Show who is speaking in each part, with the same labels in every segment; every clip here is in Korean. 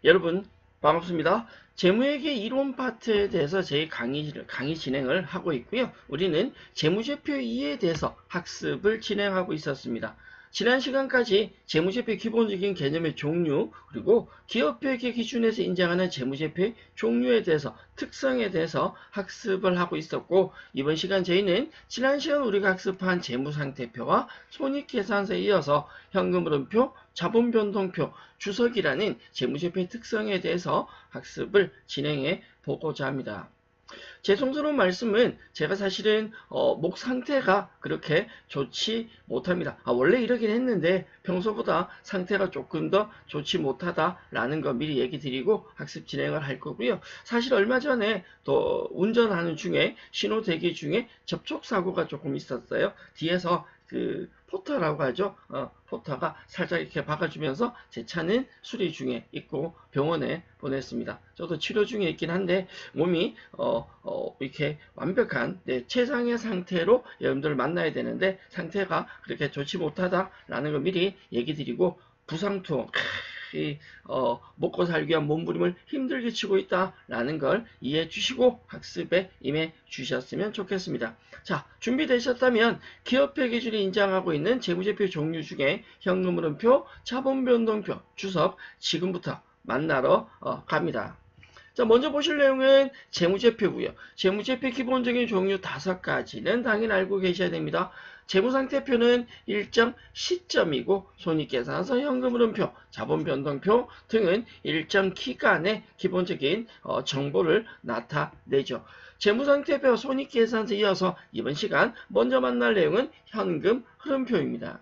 Speaker 1: 여러분 반갑습니다. 재무회계 이론 파트에 대해서 제 강의 진행을 하고 있고요. 우리는 재무제표 2에 대해서 학습을 진행하고 있었습니다. 지난 시간까지 재무제표 기본적인 개념의 종류, 그리고 기업회계 기준에서 인정하는 재무제표의 종류에 대해서, 특성에 대해서 학습을 하고 있었고, 이번 시간 저희는 지난 시간 우리가 학습한 재무상태표와 손익계산서에 이어서 현금흐름표, 자본변동표, 주석이라는 재무제표의 특성에 대해서 학습을 진행해 보고자 합니다. 죄송스러운 말씀은 제가 사실은 목 상태가 그렇게 좋지 못합니다. 원래 이러긴 했는데 평소보다 상태가 조금 더 좋지 못하다라는 거 미리 얘기 드리고 학습 진행을 할 거고요. 사실 얼마 전에 또 운전하는 중에 신호 대기 중에 접촉사고가 조금 있었어요. 뒤에서 그 포터라고 하죠. 포터가 살짝 이렇게 박아주면서 제 차는 수리 중에 있고 병원에 보냈습니다. 저도 치료 중에 있긴 한데 몸이 이렇게 완벽한 최상의 상태로 여러분들을 만나야 되는데 상태가 그렇게 좋지 못하다라는 걸 미리 얘기 드리고, 부상투 먹고 살기 위한 몸부림을 힘들게 치고 있다라는 걸 이해해 주시고 학습에 임해 주셨으면 좋겠습니다. 자, 준비되셨다면 기업회 기준이 인정하고 있는 재무제표 종류 중에 현금흐름표, 자본변동표, 주석 지금부터 만나러 갑니다. 자, 먼저 보실 내용은 재무제표고요. 재무제표 기본적인 종류 5가지는 당연히 알고 계셔야 됩니다. 재무상태표는 일정 시점이고, 손익계산서, 현금흐름표, 자본변동표 등은 일정 기간의 기본적인 정보를 나타내죠. 재무상태표, 손익계산서 이어서 이번 시간 먼저 만날 내용은 현금흐름표입니다.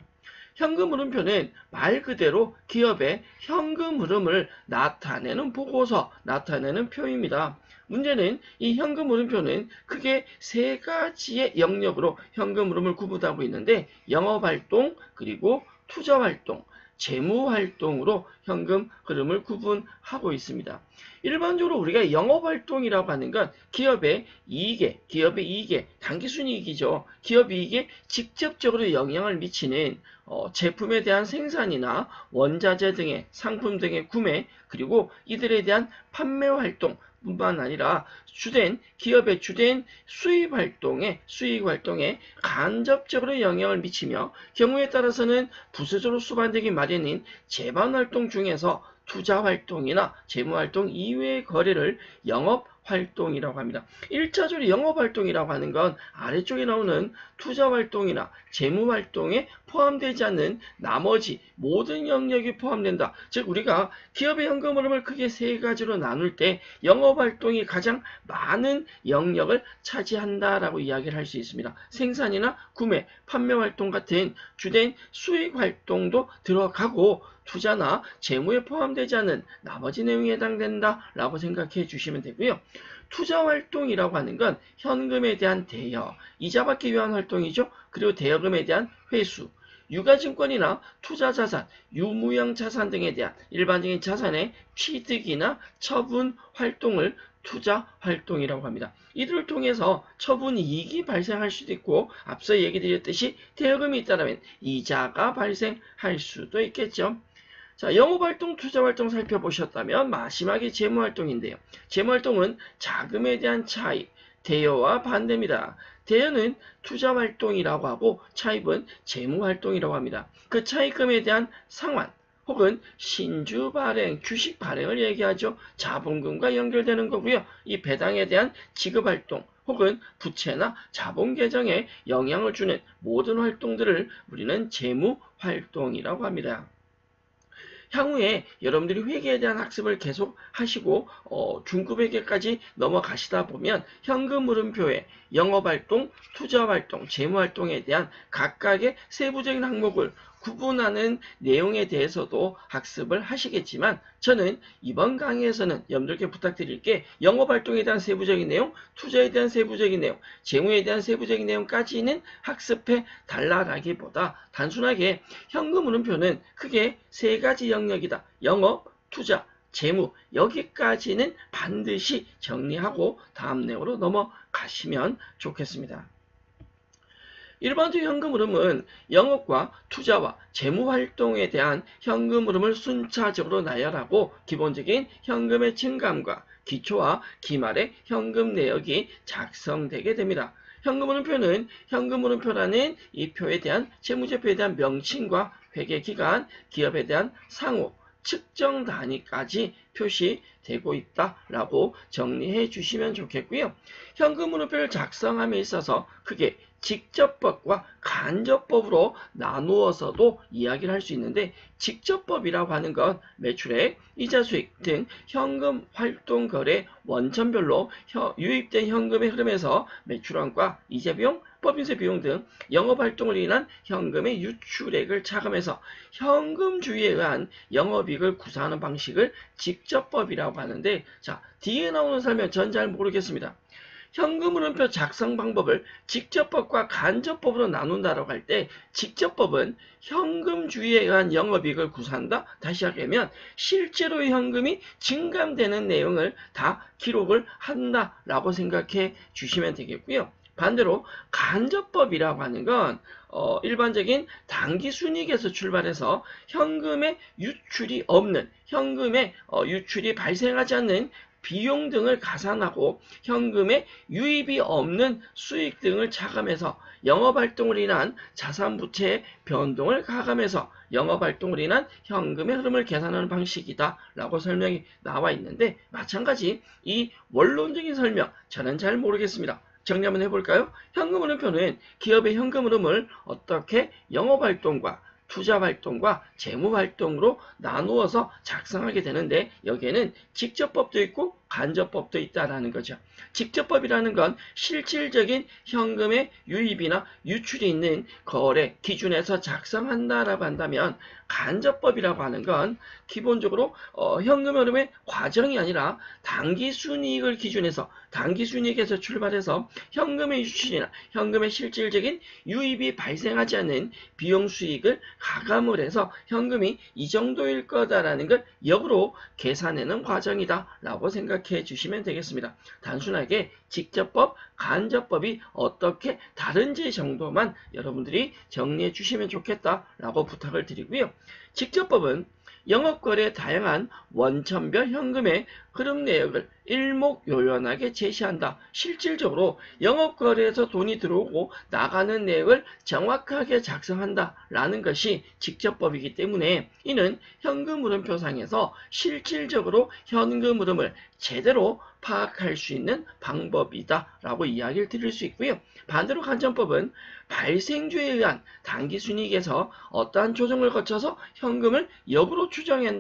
Speaker 1: 현금흐름표는 말 그대로 기업의 현금 흐름을 나타내는 보고서, 나타내는 표입니다. 문제는 이 현금 흐름표는 크게 3가지의 영역으로 현금 흐름을 구분하고 있는데, 영업활동, 그리고 투자활동, 재무활동으로 현금 흐름을 구분하고 있습니다. 일반적으로 우리가 영업활동이라고 하는 건 기업의 이익에, 당기순이익이죠. 기업 이익에 직접적으로 영향을 미치는 제품에 대한 생산이나 원자재 등의 상품 등의 구매, 그리고 이들에 대한 판매 활동 뿐만 아니라 기업의 주된 수익 활동에 간접적으로 영향을 미치며, 경우에 따라서는 부수적으로 수반되기 마련인 재반 활동 중에서 투자 활동이나 재무 활동 이외의 거래를 영업 활동이라고 합니다. 1차적으로 영업활동이라고 하는 건 아래쪽에 나오는 투자활동이나 재무활동에 포함되지 않는 나머지 모든 영역이 포함된다. 즉 우리가 기업의 현금 흐름을 크게 3가지로 나눌 때 영업활동이 가장 많은 영역을 차지한다라고 이야기를 할 수 있습니다. 생산이나 구매, 판매활동 같은 주된 수익활동도 들어가고, 투자나 재무에 포함되지 않은 나머지 내용에 해당된다라고 생각해 주시면 되고요. 투자활동이라고 하는 건 현금에 대한 대여, 이자 받기 위한 활동이죠. 그리고 대여금에 대한 회수, 유가증권이나 투자자산, 유무형 자산 등에 대한 일반적인 자산의 취득이나 처분 활동을 투자활동이라고 합니다. 이들을 통해서 처분 이익이 발생할 수도 있고, 앞서 얘기 드렸듯이 대여금이 있다면 이자가 발생할 수도 있겠죠. 자, 영업활동, 투자활동 살펴보셨다면 마지막이 재무활동인데요. 재무활동은 자금에 대한 차입, 대여와 반대입니다. 대여는 투자활동이라고 하고 차입은 재무활동이라고 합니다. 그 차입금에 대한 상환 혹은 신주 발행, 주식 발행을 얘기하죠. 자본금과 연결되는 거고요. 이 배당에 대한 지급활동 혹은 부채나 자본 계정에 영향을 주는 모든 활동들을 우리는 재무활동이라고 합니다. 향후에 여러분들이 회계에 대한 학습을 계속 하시고 중급 회계까지 넘어가시다 보면 현금 흐름표에 영업활동, 투자활동, 재무활동에 대한 각각의 세부적인 항목을 구분하는 내용에 대해서도 학습을 하시겠지만, 저는 이번 강의에서는 여러분들께 부탁드릴 게 영업활동에 대한 세부적인 내용, 투자에 대한 세부적인 내용, 재무에 대한 세부적인 내용까지는 학습해 달라라기보다 단순하게 현금 흐름표는 크게 3가지 영역이다. 영업, 투자, 재무, 여기까지는 반드시 정리하고 다음 내용으로 넘어가시면 좋겠습니다. 일반적 현금 흐름은 영업과 투자와 재무 활동에 대한 현금 흐름을 순차적으로 나열하고 기본적인 현금의 증감과 기초와 기말의 현금 내역이 작성되게 됩니다. 현금 흐름표는 현금 흐름표라는 이 표에 대한 재무제표에 대한 명칭과 회계기간, 기업에 대한 상호, 측정 단위까지 표시되고 있다라고 정리해 주시면 좋겠고요. 현금 흐름표를 작성함에 있어서 크게 직접법과 간접법으로 나누어서도 이야기를 할 수 있는데, 직접법이라고 하는 건 매출액, 이자 수익 등 현금 활동 거래 원천별로 유입된 현금의 흐름에서 매출원가, 이자 비용, 법인세 비용 등 영업활동을 인한 현금의 유출액을 차감해서 현금주의에 의한 영업이익을 구사하는 방식을 직접법이라고 하는데, 자, 뒤에 나오는 설명 전 잘 모르겠습니다. 현금 흐름표 작성 방법을 직접법과 간접법으로 나눈다라고 할 때, 직접법은 현금주의에 의한 영업이익을 구사한다. 다시 하면 실제로의 현금이 증감되는 내용을 다 기록을 한다라고 생각해 주시면 되겠고요. 반대로 간접법이라고 하는 건 일반적인 당기순이익에서 출발해서 현금의 유출이 없는, 현금의 유출이 발생하지 않는 비용 등을 가산하고 현금의 유입이 없는 수익 등을 차감해서 영업활동을 인한 자산부채의 변동을 가감해서 영업활동을 인한 현금의 흐름을 계산하는 방식이다 라고 설명이 나와 있는데, 마찬가지 이 원론적인 설명 저는 잘 모르겠습니다. 정리 한번 해볼까요? 현금 흐름표는 기업의 현금 흐름을 어떻게 영업활동과 투자활동과 재무활동으로 나누어서 작성하게 되는데, 여기에는 직접법도 있고 간접법도 있다라는 거죠. 직접법이라는 건 실질적인 현금의 유입이나 유출이 있는 거래 기준에서 작성한다라고 한다면, 간접법이라고 하는 건 기본적으로 현금 흐름의 과정이 아니라 당기순이익을 기준해서, 당기순이익에서 출발해서 현금의 유출이나 현금의 실질적인 유입이 발생하지 않는 비용 수익을 가감을 해서 현금이 이 정도일 거다라는 걸 역으로 계산하는 과정이다라고 생각해 주시면 되겠습니다. 단순하게 직접법, 간접법이 어떻게 다른지 정도만 여러분들이 정리해 주시면 좋겠다라고 부탁을 드리고요. 직접법은 영업거래의 다양한 원천별 현금의 흐름 내역을 일목요연하게 제시한다. 실질적으로 영업거래에서 돈이 들어오고 나가는 내역을 정확하게 작성한다라는 것이 직접법이기 때문에, 이는 현금 흐름표상에서 실질적으로 현금 흐름을 제대로 파악할 수 있는 방법이다라고 이야기를 드릴 수 있고요. 반대로 간접법은 발생주에 의한 당기순이익에서 어떠한 조정을 거쳐서 현금을 역으로 추정해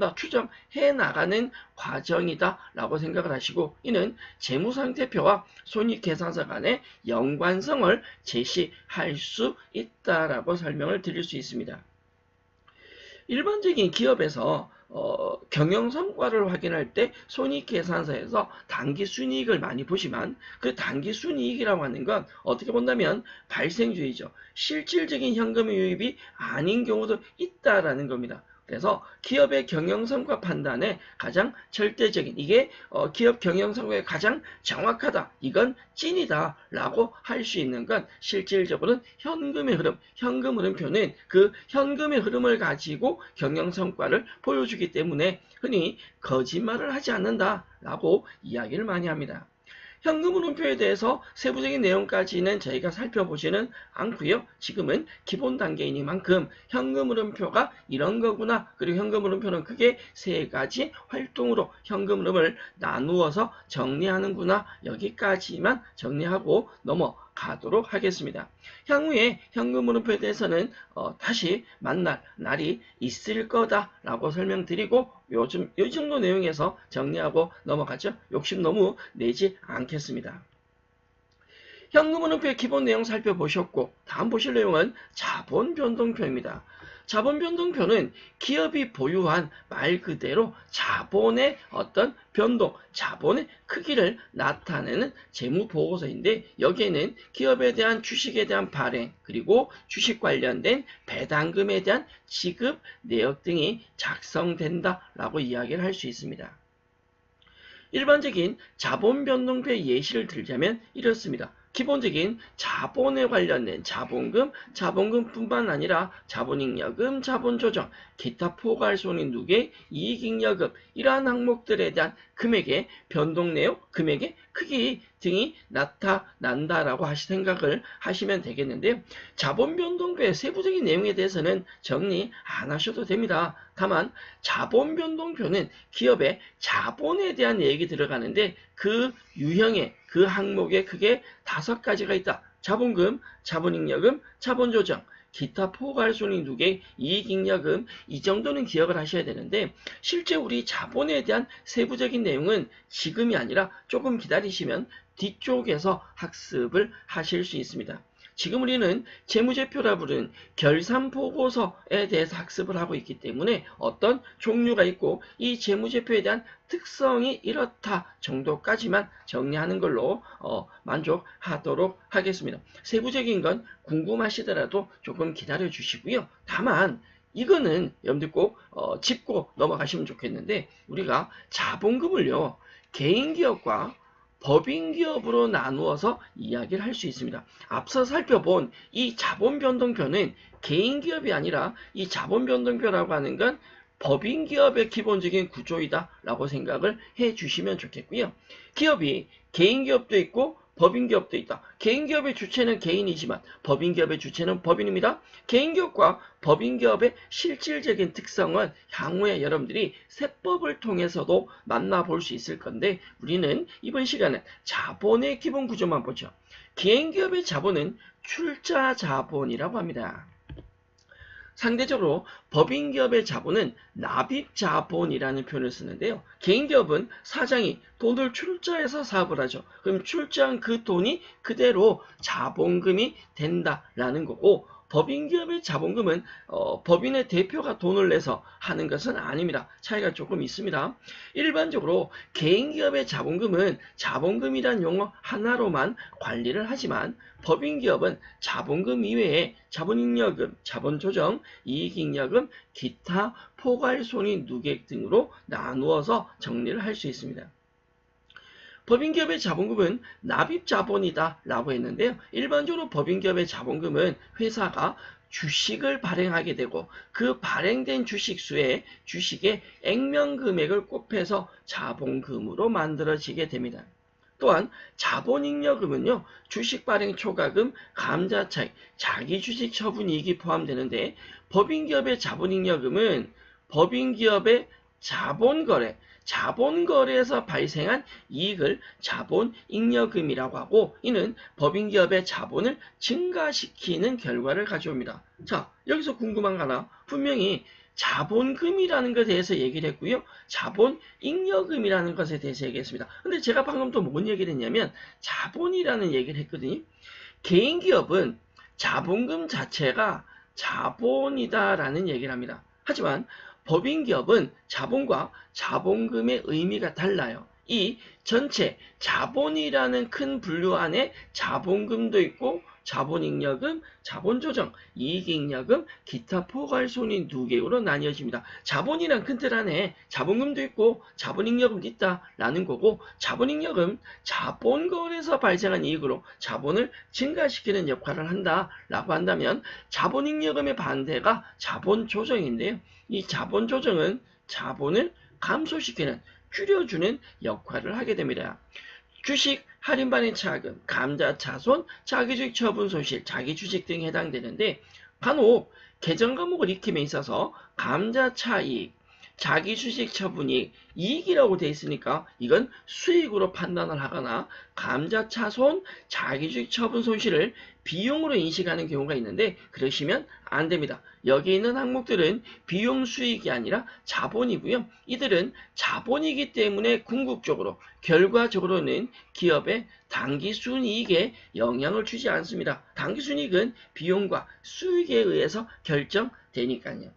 Speaker 1: 나가는 과정이다라고 생각을 하시고, 이는 재무상태표와 손익계산서 간의 연관성을 제시할 수 있다라고 설명을 드릴 수 있습니다. 일반적인 기업에서 경영성과를 확인할 때 손익계산서에서 당기순이익을 많이 보지만, 그 당기순이익이라고 하는 건 어떻게 본다면 발생주의죠. 실질적인 현금의 유입이 아닌 경우도 있다라는 겁니다. 그래서 기업의 경영성과 판단에 가장 절대적인, 이게 기업 경영성과에 가장 정확하다, 이건 찐이다 라고 할 수 있는 건 실질적으로는 현금의 흐름, 현금 흐름표는 그 현금의 흐름을 가지고 경영성과를 보여주기 때문에 흔히 거짓말을 하지 않는다 라고 이야기를 많이 합니다. 현금 흐름표에 대해서 세부적인 내용까지는 저희가 살펴보지는 않고요. 지금은 기본 단계이니만큼 현금 흐름표가 이런 거구나, 그리고 현금 흐름표는 크게 세 가지 활동으로 현금 흐름을 나누어서 정리하는구나, 여기까지만 정리하고 넘어가도록 하겠습니다. 향후에 현금 흐름표에 대해서는 다시 만날 날이 있을 거다라고 설명드리고, 요즘 이 정도 내용에서 정리하고 넘어가죠. 욕심 너무 내지 않겠습니다. 현금 흐름표의 기본 내용 살펴보셨고, 다음 보실 내용은 자본 변동표입니다. 자본 변동표는 기업이 보유한 말 그대로 자본의 어떤 변동, 자본의 크기를 나타내는 재무보고서인데, 여기에는 기업에 대한 주식에 대한 발행, 그리고 주식 관련된 배당금에 대한 지급 내역 등이 작성된다라고 이야기를 할 수 있습니다. 일반적인 자본 변동표의 예시를 들자면 이렇습니다. 기본적인 자본에 관련된 자본금, 자본금뿐만 아니라 자본잉여금, 자본조정, 기타 포괄손익 누계, 이익잉여금 이러한 항목들에 대한 금액의 변동 내용, 금액의 크기 등이 나타난다라고 생각을 하시면 되겠는데요. 자본변동표의 세부적인 내용에 대해서는 정리 안 하셔도 됩니다. 다만 자본변동표는 기업의 자본에 대한 얘기 들어가는데 그 유형의 그 항목에 크게 5가지가 있다. 자본금, 자본잉여금, 자본조정, 기타 포괄손익 누계, 이익잉여금 이 정도는 기억을 하셔야 되는데 실제 우리 자본에 대한 세부적인 내용은 지금이 아니라 조금 기다리시면 뒤쪽에서 학습을 하실 수 있습니다. 지금 우리는 재무제표라 부르는 결산보고서에 대해서 학습을 하고 있기 때문에 어떤 종류가 있고 이 재무제표에 대한 특성이 이렇다 정도까지만 정리하는 걸로 만족하도록 하겠습니다. 세부적인 건 궁금하시더라도 조금 기다려 주시고요. 다만 이거는 여러분들 꼭 짚고 넘어가시면 좋겠는데 우리가 자본금을요 개인기업과 법인기업으로 나누어서 이야기를 할 수 있습니다. 앞서 살펴본 이 자본변동표는 개인기업이 아니라 이 자본변동표라고 하는 건 법인기업의 기본적인 구조이다 라고 생각을 해 주시면 좋겠고요. 기업이 개인기업도 있고 법인기업도 있다. 개인기업의 주체는 개인이지만 법인기업의 주체는 법인입니다. 개인기업과 법인기업의 실질적인 특성은 향후에 여러분들이 세법을 통해서도 만나볼 수 있을 건데 우리는 이번 시간에 자본의 기본 구조만 보죠. 개인기업의 자본은 출자자본이라고 합니다. 상대적으로 법인기업의 자본은 납입자본이라는 표현을 쓰는데요. 개인기업은 사장이 돈을 출자해서 사업을 하죠. 그럼 출자한 그 돈이 그대로 자본금이 된다라는 거고 법인기업의 자본금은 법인의 대표가 돈을 내서 하는 것은 아닙니다. 차이가 조금 있습니다. 일반적으로 개인기업의 자본금은 자본금이란 용어 하나로만 관리를 하지만 법인기업은 자본금 이외에 자본잉여금, 자본조정, 이익잉여금, 기타 포괄손익 누계 등으로 나누어서 정리를 할 수 있습니다. 법인기업의 자본금은 납입자본이다 라고 했는데요. 일반적으로 법인기업의 자본금은 회사가 주식을 발행하게 되고 그 발행된 주식수에 주식의 액면금액을 곱해서 자본금으로 만들어지게 됩니다. 또한 자본잉여금은요. 주식 발행 초과금, 감자차익, 자기주식 처분이익이 포함되는데 법인기업의 자본잉여금은 법인기업의 자본거래에서 발생한 이익을 자본잉여금이라고 하고 이는 법인기업의 자본을 증가시키는 결과를 가져옵니다. 자, 여기서 궁금한 거 하나. 분명히 자본금이라는 것에 대해서 얘기를 했고요. 자본잉여금이라는 것에 대해서 얘기했습니다. 근데 제가 방금 또 뭔 얘기를 했냐면 자본이라는 얘기를 했거든요. 개인기업은 자본금 자체가 자본이다라는 얘기를 합니다. 하지만 법인기업은 자본과 자본금의 의미가 달라요. 이 전체 자본이라는 큰 분류 안에 자본금도 있고 자본잉여금, 자본조정, 이익잉여금, 기타 포괄손익 두 개로 나뉘어집니다. 자본이란 큰 틀 안에 자본금도 있고 자본잉여금도 있다라는 거고 자본잉여금, 자본거래에서 발생한 이익으로 자본을 증가시키는 역할을 한다라고 한다면 자본잉여금의 반대가 자본조정인데요. 이 자본조정은 자본을 감소시키는, 줄여주는 역할을 하게 됩니다. 주식, 할인 발행 차금, 감자차손, 자기주식 처분 손실, 자기주식 등에 해당되는데 간혹 계정 과목을 익힘에 있어서 감자차익, 자기주식 처분이익, 이익이라고 되어 있으니까 이건 수익으로 판단을 하거나 감자차손, 자기주식 처분 손실을 비용으로 인식하는 경우가 있는데 그러시면 안 됩니다. 여기 있는 항목들은 비용 수익이 아니라 자본이고요. 이들은 자본이기 때문에 궁극적으로 결과적으로는 기업의 당기순이익에 영향을 주지 않습니다. 당기순이익은 비용과 수익에 의해서 결정되니까요.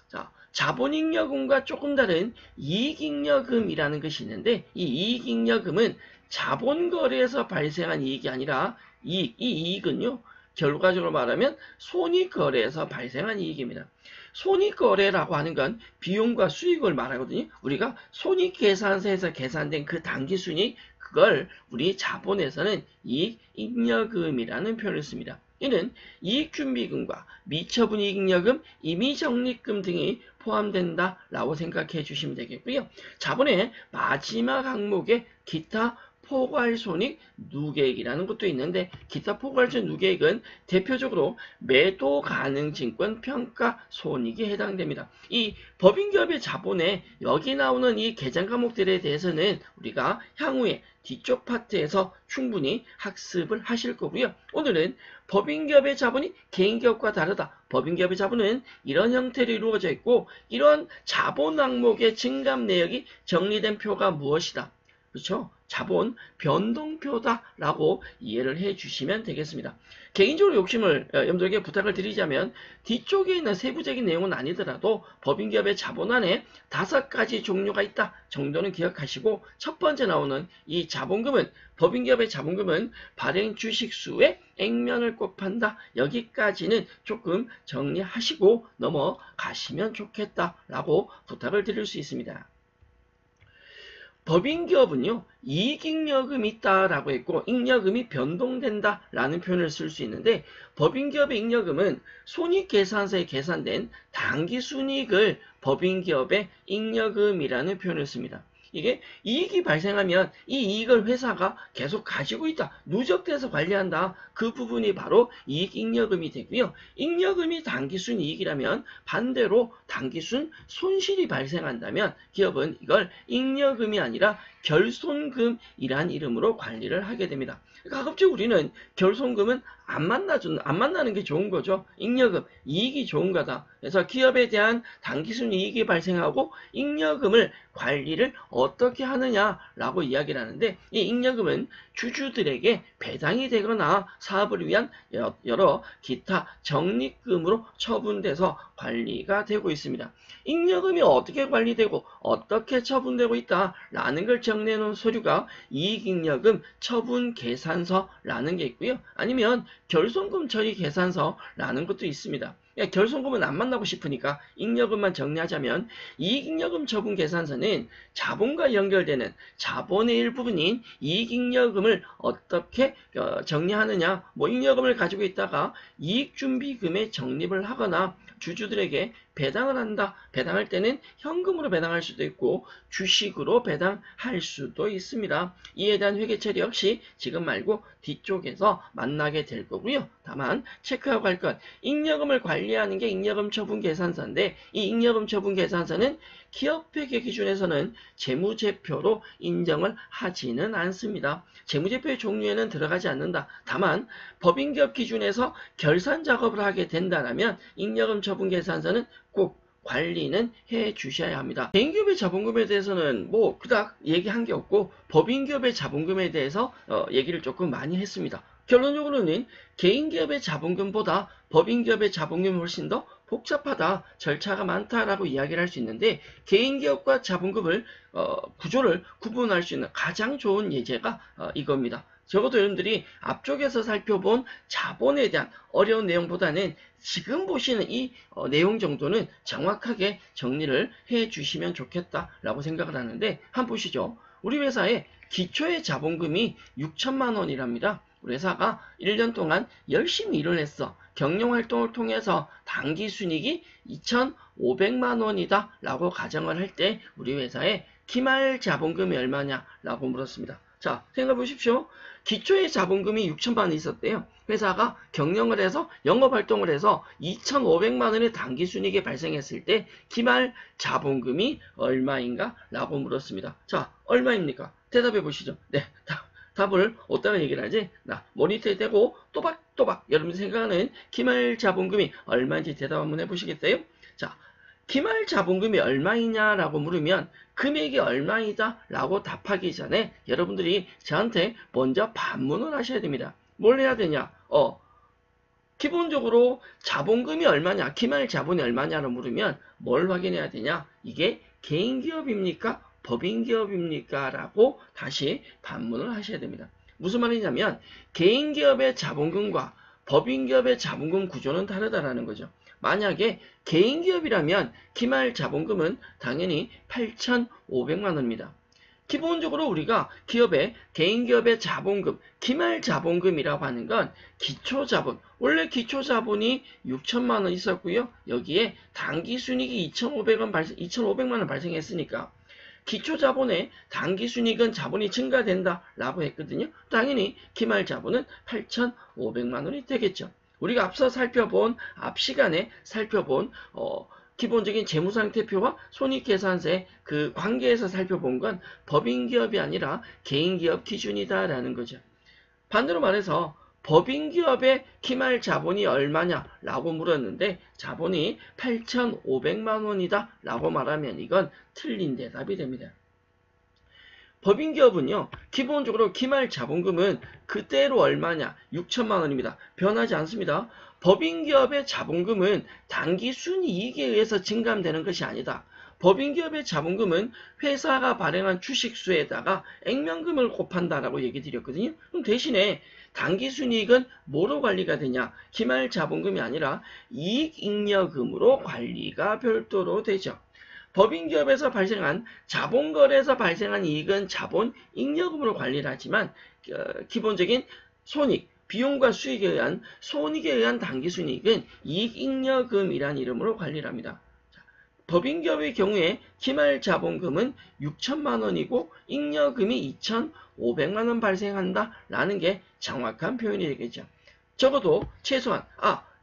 Speaker 1: 자, 자본잉여금과 조금 다른 이익잉여금이라는 것이 있는데 이 이익잉여금은 자본거래에서 발생한 이익이 아니라 이 이익은요. 결과적으로 말하면 손익거래에서 발생한 이익입니다. 손익거래라고 하는 건 비용과 수익을 말하거든요. 우리가 손익계산서에서 계산된 그 당기순이익 그걸 우리 자본에서는 이익잉여금이라는 표현을 씁니다. 이는 이익준비금과 미처분이익잉여금, 임의적립금 등이 포함된다라고 생각해 주시면 되겠고요. 자본의 마지막 항목에 기타 포괄손익 누계액이라는 것도 있는데, 기타 포괄손익 누계액은 대표적으로 매도 가능 증권 평가 손익에 해당됩니다. 이 법인기업의 자본에 여기 나오는 이 계장 과목들에 대해서는 우리가 향후에 뒤쪽 파트에서 충분히 학습을 하실 거고요. 오늘은 법인기업의 자본이 개인기업과 다르다. 법인기업의 자본은 이런 형태로 이루어져 있고, 이런 자본 항목의 증감 내역이 정리된 표가 무엇이다. 그렇죠? 자본 변동표다라고 이해를 해주시면 되겠습니다. 개인적으로 욕심을 여러분들에게 부탁을 드리자면, 뒤쪽에 있는 세부적인 내용은 아니더라도 법인기업의 자본 안에 5가지 종류가 있다 정도는 기억하시고, 첫 번째 나오는 이 자본금은, 법인기업의 자본금은 발행 주식수의 액면을 곱한다. 여기까지는 조금 정리하시고 넘어가시면 좋겠다라고 부탁을 드릴 수 있습니다. 법인기업은요, 이익잉여금이 있다라고 했고, 잉여금이 변동된다라는 표현을 쓸 수 있는데, 법인기업의 잉여금은 손익계산서에 계산된 당기순이익을 법인기업의 잉여금이라는 표현을 씁니다. 이게 이익이 발생하면 이 이익을 회사가 계속 가지고 있다, 누적돼서 관리한다, 그 부분이 바로 이익잉여금이 되고요. 잉여금이 당기순 이익이라면 반대로 당기순 손실이 발생한다면 기업은 이걸 잉여금이 아니라 결손금이란 이름으로 관리를 하게 됩니다. 가급적 우리는 결손금은 안 만나는 게 좋은 거죠. 잉여금, 이익이 좋은 거다. 그래서 기업에 대한 당기순 이익이 발생하고 잉여금을 관리를 어떻게 하느냐라고 이야기를 하는데, 이 잉여금은 주주들에게 배당이 되거나 사업을 위한 여러 기타 적립금으로 처분돼서 관리가 되고 있습니다. 잉여금이 어떻게 관리되고 어떻게 처분되고 있다라는 걸 정리해놓은 서류가 이익잉여금 처분계산서라는 게 있고요. 아니면 결손금 처리 계산서라는 것도 있습니다. 결손금은 안 만나고 싶으니까 잉여금만 정리하자면, 이익잉여금 처분계산서는 자본과 연결되는 자본의 일부분인 이익잉여금을 어떻게 정리하느냐, 잉여금을 가지고 있다가 이익준비금에 적립을 하거나 주주들에게 배당을 한다. 배당할 때는 현금으로 배당할 수도 있고 주식으로 배당할 수도 있습니다. 이에 대한 회계 처리 역시 지금 말고 뒤쪽에서 만나게 될 거고요. 다만 체크하고 할 것, 잉여금을 관리하는 게 잉여금 처분 계산서인데, 이 잉여금 처분 계산서는 기업회계 기준에서는 재무제표로 인정을 하지는 않습니다. 재무제표의 종류에는 들어가지 않는다. 다만 법인기업 기준에서 결산 작업을 하게 된다면 잉여금 처분 계산서는 꼭 관리는 해 주셔야 합니다. 개인기업의 자본금에 대해서는 그닥 얘기한 게 없고, 법인기업의 자본금에 대해서 얘기를 조금 많이 했습니다. 결론적으로는 개인기업의 자본금보다 법인기업의 자본금이 훨씬 더 복잡하다, 절차가 많다라고 이야기를 할 수 있는데, 개인기업과 자본금을 구조를 구분할 수 있는 가장 좋은 예제가 이겁니다. 적어도 여러분들이 앞쪽에서 살펴본 자본에 대한 어려운 내용보다는 지금 보시는 이 내용 정도는 정확하게 정리를 해 주시면 좋겠다라고 생각을 하는데, 한번 보시죠. 우리 회사의 기초의 자본금이 6천만 원이랍니다. 우리 회사가 1년 동안 열심히 일을 했어. 경영활동을 통해서 당기순이익이 2,500만 원이다 라고 가정을 할 때 우리 회사의 기말 자본금이 얼마냐 라고 물었습니다. 자, 생각해 보십시오. 기초의 자본금이 6천만 원이 있었대요. 회사가 경영을 해서 영업활동을 해서 2,500만 원의 당기순이익이 발생했을 때 기말 자본금이 얼마인가 라고 물었습니다. 자, 얼마입니까? 대답해 보시죠. 네, 답을 어디다가 얘기를 하지? 모니터에 대고 또박또박 여러분들 생각하는 기말 자본금이 얼마인지 대답 한번 해보시겠어요? 자, 기말 자본금이 얼마이냐라고 물으면 금액이 얼마이다 라고 답하기 전에 여러분들이 저한테 먼저 반문을 하셔야 됩니다. 뭘 해야 되냐? 기본적으로 자본금이 얼마냐, 기말 자본이 얼마냐로 물으면 뭘 확인해야 되냐? 이게 개인기업입니까? 법인기업입니까? 라고 다시 반문을 하셔야 됩니다. 무슨 말이냐면 개인기업의 자본금과 법인기업의 자본금 구조는 다르다라는 거죠. 만약에 개인기업이라면 기말 자본금은 당연히 8,500만 원입니다. 기본적으로 우리가 기업의 개인기업의 자본금, 기말자본금이라고 하는 건 기초자본, 원래 기초자본이 6천만 원 있었고요. 여기에 당기순이익이 2,500만 원 발생했으니까 기초자본의 당기순이익은 자본이 증가된다라고 했거든요. 당연히 기말자본은 8,500만 원이 되겠죠. 우리가 앞 시간에 살펴본 기본적인 재무상태표와 손익계산서의 그 관계에서 살펴본 건 법인기업이 아니라 개인기업 기준이다라는 거죠. 반대로 말해서 법인기업의 기말 자본이 얼마냐라고 물었는데 자본이 8,500만 원이다 라고 말하면 이건 틀린 대답이 됩니다. 법인기업은요, 기본적으로 기말 자본금은 그대로 얼마냐? 6천만 원입니다. 변하지 않습니다. 법인기업의 자본금은 당기순이익에 의해서 증감되는 것이 아니다. 법인기업의 자본금은 회사가 발행한 주식수에다가 액면금을 곱한다라고 얘기 드렸거든요. 그럼 대신에 당기순이익은 뭐로 관리가 되냐? 기말 자본금이 아니라 이익잉여금으로 관리가 별도로 되죠. 법인기업에서 발생한 자본거래에서 발생한 이익은 자본잉여금으로 관리를 하지만 기본적인 손익, 비용과 수익에 의한 손익에 의한 당기순이익은 이익잉여금이라는 이름으로 관리를 합니다. 법인기업의 경우에 기말자본금은 6천만 원이고 잉여금이 2,500만 원 발생한다라는 게 정확한 표현이 되겠죠. 적어도 최소한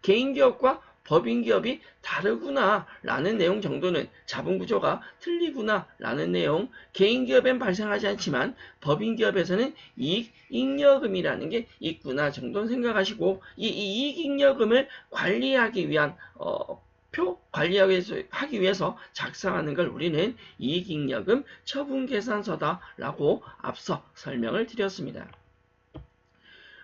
Speaker 1: 개인기업과 법인기업이 다르구나 라는 내용 정도는 자본구조가 틀리구나 라는 내용, 개인기업엔 발생하지 않지만 법인기업에서는 이익잉여금이라는 게 있구나 정도는 생각하시고 이 이익잉여금을 관리하기 위한 관리하기 위해서 작성하는 걸 우리는 이익잉여금 처분계산서다라고 앞서 설명을 드렸습니다.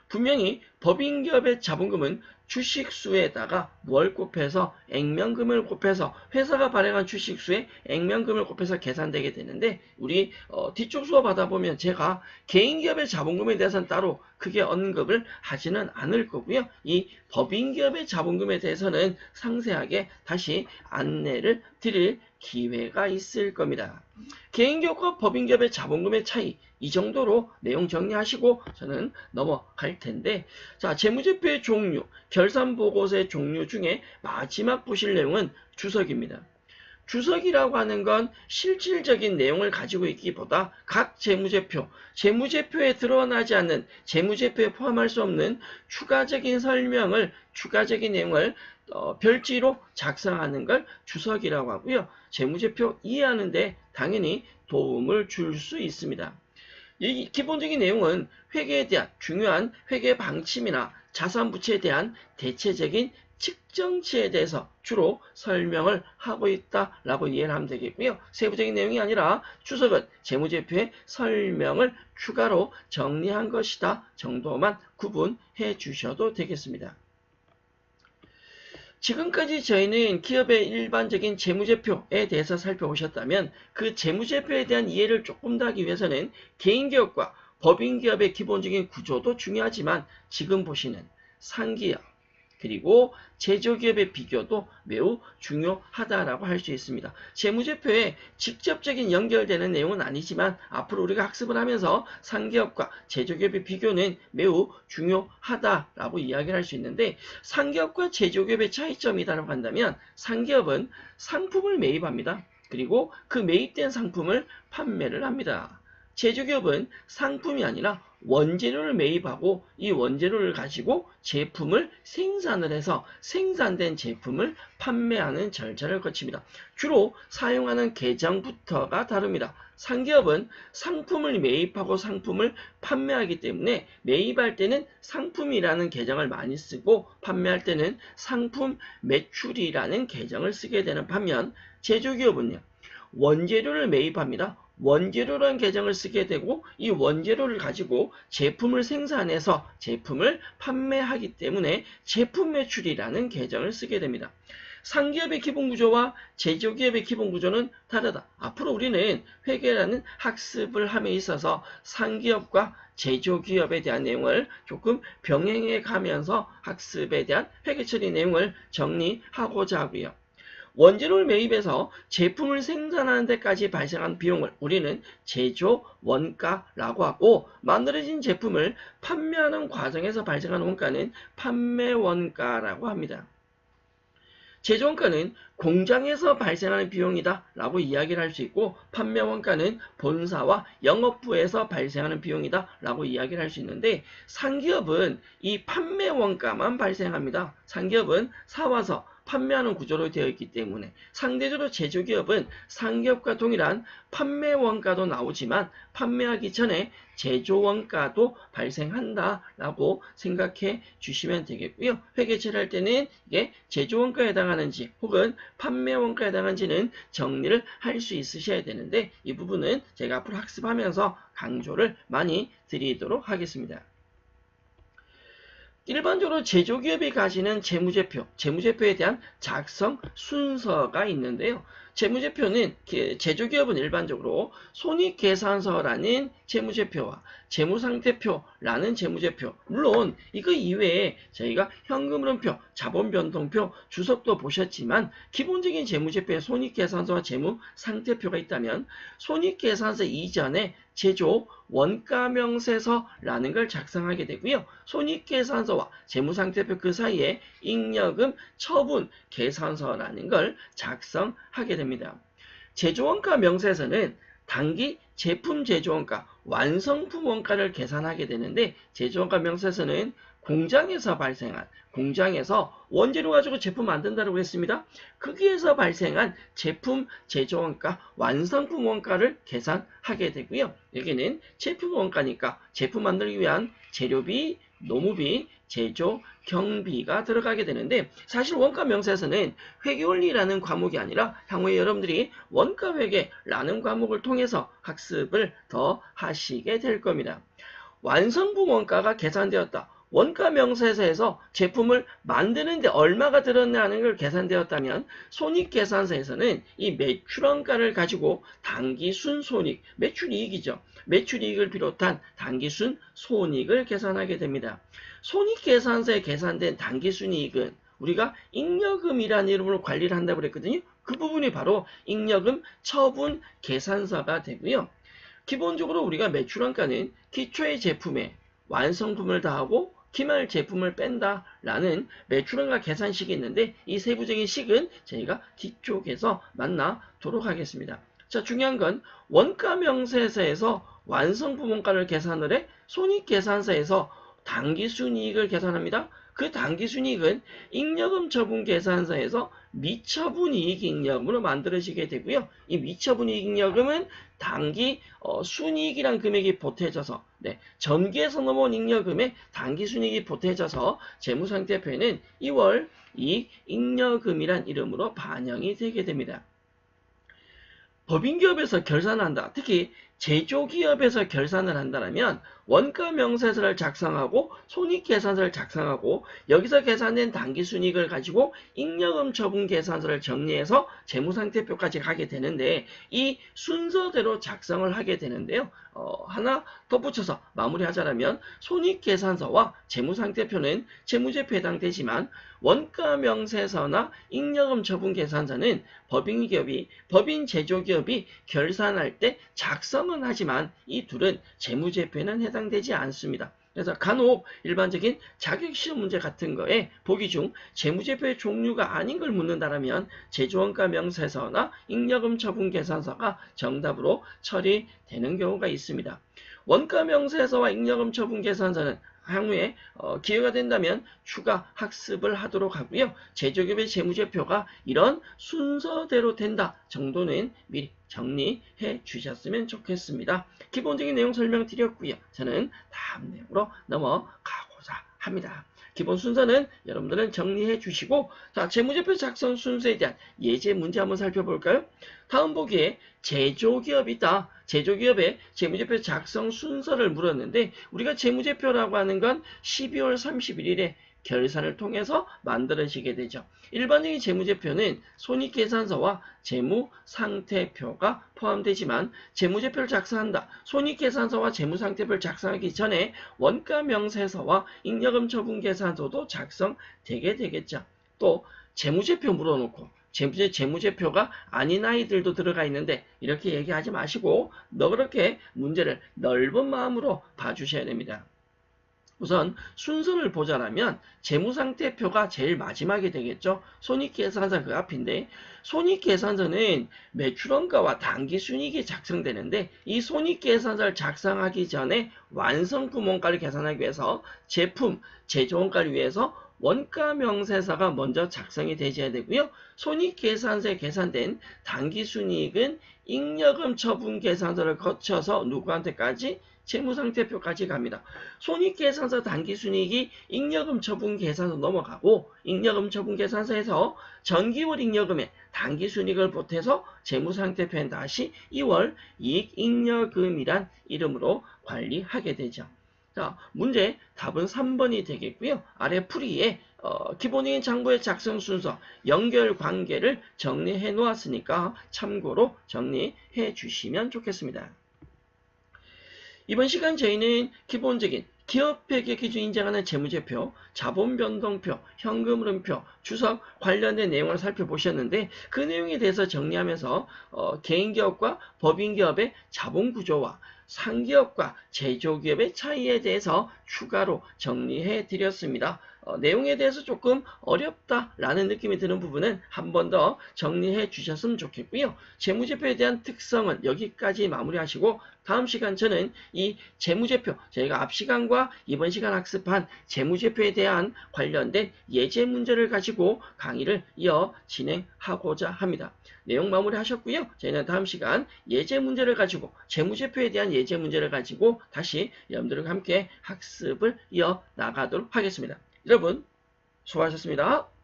Speaker 1: 분명히 법인기업의 자본금은 주식수에다가 뭘 곱해서 액면금을 곱해서 회사가 발행한 주식수에 액면금을 곱해서 계산되게 되는데 우리 뒤쪽 수업 하다 보면 제가 개인기업의 자본금에 대해서는 따로 크게 언급을 하지는 않을 거고요. 이 법인기업의 자본금에 대해서는 상세하게 다시 안내를 드릴 기회가 있을 겁니다. 개인기업과 법인기업의 자본금의 차이 이 정도로 내용 정리하시고 저는 넘어갈 텐데 자, 재무제표의 종류, 결산보고서의 종류 중에 마지막 보실 내용은 주석입니다. 주석이라고 하는 건 실질적인 내용을 가지고 있기보다 각 재무제표에 드러나지 않는 재무제표에 포함할 수 없는 추가적인 내용을 별지로 작성하는 걸 주석이라고 하고요. 재무제표 이해하는데 당연히 도움을 줄 수 있습니다. 이 기본적인 내용은 회계에 대한 중요한 회계 방침이나 자산 부채에 대한 대체적인 측정치에 대해서 주로 설명을 하고 있다라고 이해를 하면 되겠고요. 세부적인 내용이 아니라 주석은 재무제표의 설명을 추가로 정리한 것이다 정도만 구분해 주셔도 되겠습니다. 지금까지 저희는 기업의 일반적인 재무제표에 대해서 살펴보셨다면 그 재무제표에 대한 이해를 조금 더 하기 위해서는 개인기업과 법인기업의 기본적인 구조도 중요하지만 지금 보시는 상기업 그리고 제조기업의 비교도 매우 중요하다라고 할 수 있습니다. 재무제표에 직접적인 연결되는 내용은 아니지만 앞으로 우리가 학습을 하면서 상기업과 제조기업의 비교는 매우 중요하다라고 이야기를 할 수 있는데 상기업과 제조기업의 차이점이라고 한다면 상기업은 상품을 매입합니다. 그리고 그 매입된 상품을 판매를 합니다. 제조기업은 상품이 아니라 원재료를 매입하고 이 원재료를 가지고 제품을 생산을 해서 생산된 제품을 판매하는 절차를 거칩니다. 주로 사용하는 계정부터가 다릅니다. 상기업은 상품을 매입하고 상품을 판매하기 때문에 매입할 때는 상품이라는 계정을 많이 쓰고 판매할 때는 상품 매출이라는 계정을 쓰게 되는 반면 제조기업은요. 원재료를 매입합니다. 원재료라는 계정을 쓰게 되고 이 원재료를 가지고 제품을 생산해서 제품을 판매하기 때문에 제품 매출이라는 계정을 쓰게 됩니다. 상기업의 기본구조와 제조기업의 기본구조는 다르다. 앞으로 우리는 회계라는 학습을 함에 있어서 상기업과 제조기업에 대한 내용을 조금 병행해 가면서 학습에 대한 회계 처리 내용을 정리하고자 하고요. 원재료를 매입해서 제품을 생산하는 데까지 발생한 비용을 우리는 제조 원가라고 하고, 만들어진 제품을 판매하는 과정에서 발생하는 원가는 판매 원가라고 합니다. 제조원가는 공장에서 발생하는 비용이다 라고 이야기를 할 수 있고, 판매원가는 본사와 영업부에서 발생하는 비용이다 라고 이야기를 할 수 있는데, 상기업은 이 판매원가만 발생합니다. 상기업은 사와서 판매하는 구조로 되어 있기 때문에 상대적으로 제조기업은 상기업과 동일한 판매원가도 나오지만 판매하기 전에 제조원가도 발생한다라고 생각해 주시면 되겠고요. 회계처리를 할 때는 이게 제조원가에 해당하는지 혹은 판매원가에 해당하는지는 정리를 할 수 있으셔야 되는데, 이 부분은 제가 앞으로 학습하면서 강조를 많이 드리도록 하겠습니다. 일반적으로 제조기업이 가지는 재무제표, 재무제표에 대한 작성 순서가 있는데요. 재무제표는 제조기업은 일반적으로 손익계산서라는 재무제표와 재무상태표라는 재무제표, 물론 이거 이외에 저희가 현금흐름표, 자본변동표, 주석도 보셨지만 기본적인 재무제표에 손익계산서와 재무상태표가 있다면, 손익계산서 이전에 제조 원가명세서라는 걸 작성하게 되고요. 손익계산서와 재무상태표 그 사이에 잉여금 처분 계산서라는 걸 작성하게 됩니다. 제조원가 명세서는 단기 제품 제조원가, 완성품 원가를 계산하게 되는데, 제조원가 명세서는 공장에서 발생한, 공장에서 원재료 가지고 제품 만든다고 했습니다. 거기에서 발생한 제품 제조원가, 완성품 원가를 계산하게 되고요. 여기는 제품 원가니까 제품 만들기 위한 재료비, 노무비, 제조, 경비가 들어가게 되는데, 사실 원가명세에서는 회계원리라는 과목이 아니라 향후에 여러분들이 원가회계라는 과목을 통해서 학습을 더 하시게 될 겁니다. 완성품 원가가 계산되었다. 원가명세서에서 제품을 만드는데 얼마가 들었냐는 걸 계산되었다면, 손익계산서에서는 이 매출원가를 가지고 단기순 손익, 매출이익이죠. 매출이익을 비롯한 단기순 손익을 계산하게 됩니다. 손익계산서에 계산된 단기순이익은 우리가 잉여금이라는 이름으로 관리를 한다고 그랬거든요. 그 부분이 바로 잉여금 처분 계산서가 되고요. 기본적으로 우리가 매출원가는 기초의 제품에 완성품을 더하고 기말 제품을 뺀다라는 매출원가 계산식이 있는데, 이 세부적인 식은 저희가 뒤쪽에서 만나도록 하겠습니다. 자, 중요한 건 원가명세서에서 완성품 원가를 계산을 해 손익계산서에서 당기순이익을 계산합니다. 그 당기순이익은 잉여금 처분 계산서에서 미처분이익 잉여금으로 만들어지게 되고요. 이 미처분이익 잉여금은 단기 순이익이란 금액이 보태져서, 전기에서 넘어온 잉여금에 단기순이익이 보태져서 재무상태표에는 2월 이익 잉여금이란 이름으로 반영이 되게 됩니다. 법인기업에서 결산한다. 특히 제조기업에서 결산을 한다면 원가명세서를 작성하고 손익계산서를 작성하고, 여기서 계산된 당기순이익을 가지고 잉여금 처분 계산서를 정리해서 재무상태표까지 가게 되는데, 이 순서대로 작성을 하게 되는데요. 하나 덧붙여서 마무리하자면, 손익계산서와 재무상태표는 재무제표에 해당되지만 원가명세서나 잉여금 처분 계산서는 법인기업이, 법인 제조기업이 결산할 때 작성은 하지만 이 둘은 재무제표에는 해당되지 않습니다. 그래서 간혹 일반적인 자격시험 문제 같은 거에 보기 중 재무제표의 종류가 아닌 걸 묻는다면 제조원가 명세서나 잉여금 처분 계산서가 정답으로 처리되는 경우가 있습니다. 원가 명세서와 잉여금 처분 계산서는 향후에 기회가 된다면 추가 학습을 하도록 하고요. 제조기업의 재무제표가 이런 순서대로 된다 정도는 미리 정리해 주셨으면 좋겠습니다. 기본적인 내용 설명드렸고요. 저는 다음 내용으로 넘어가고자 합니다. 기본 순서는 여러분들은 정리해 주시고, 자, 재무제표 작성 순서에 대한 예제 문제 한번 살펴볼까요? 다음 보기에 제조기업이 있다. 제조기업의 재무제표 작성 순서를 물었는데, 우리가 재무제표라고 하는 건 12월 31일에 결산을 통해서 만들어지게 되죠. 일반적인 재무제표는 손익계산서와 재무상태표가 포함되지만, 재무제표를 작성한다. 손익계산서와 재무상태표를 작성하기 전에 원가명세서와 잉여금 처분계산서도 작성되게 되겠죠. 또 재무제표 물어놓고 재무제표가 아닌 아이들도 들어가 있는데 이렇게 얘기하지 마시고 그렇게 문제를 넓은 마음으로 봐주셔야 됩니다. 우선 순서를 보자라면 재무상태표가 제일 마지막에 되겠죠. 손익계산서 그 앞인데 손익계산서는 매출원가와 당기순이익이 작성되는데 이 손익계산서를 작성하기 전에 완성품원가를 계산하기 위해서 제품, 제조원가를 위해서 원가명세서가 먼저 작성이 되셔야 되고요. 손익계산서에 계산된 당기순이익은 잉여금 처분 계산서를 거쳐서 누구한테까지? 재무상태표까지 갑니다. 손익계산서 당기순이익이 잉여금 처분 계산서 넘어가고 잉여금 처분 계산서에서 전기월 잉여금에 당기순이익을 보태서 재무상태표엔 다시 2월 이익잉여금이란 이름으로 관리하게 되죠. 자, 문제 답은 3번이 되겠고요. 아래 풀이에 기본적인 장부의 작성 순서, 연결 관계를 정리해 놓았으니까 참고로 정리해 주시면 좋겠습니다. 이번 시간 저희는 기본적인 기업회계 기준 인정하는 재무제표, 자본변동표, 현금흐름표, 주석 관련된 내용을 살펴보셨는데 그 내용에 대해서 정리하면서 개인기업과 법인기업의 자본구조와 상기업과 제조기업의 차이에 대해서 추가로 정리해 드렸습니다. 내용에 대해서 조금 어렵다라는 느낌이 드는 부분은 한 번 더 정리해 주셨으면 좋겠고요. 재무제표에 대한 특성은 여기까지 마무리하시고 다음 시간 저는 이 재무제표, 저희가 앞 시간과 이번 시간 학습한 재무제표에 대한 관련된 예제 문제를 가지고 강의를 이어 진행하고자 합니다. 내용 마무리하셨고요. 저희는 다음 시간 예제 문제를 가지고 재무제표에 대한 예제 문제를 가지고 다시 여러분들과 함께 학습을 이어 나가도록 하겠습니다. 여러분 수고하셨습니다.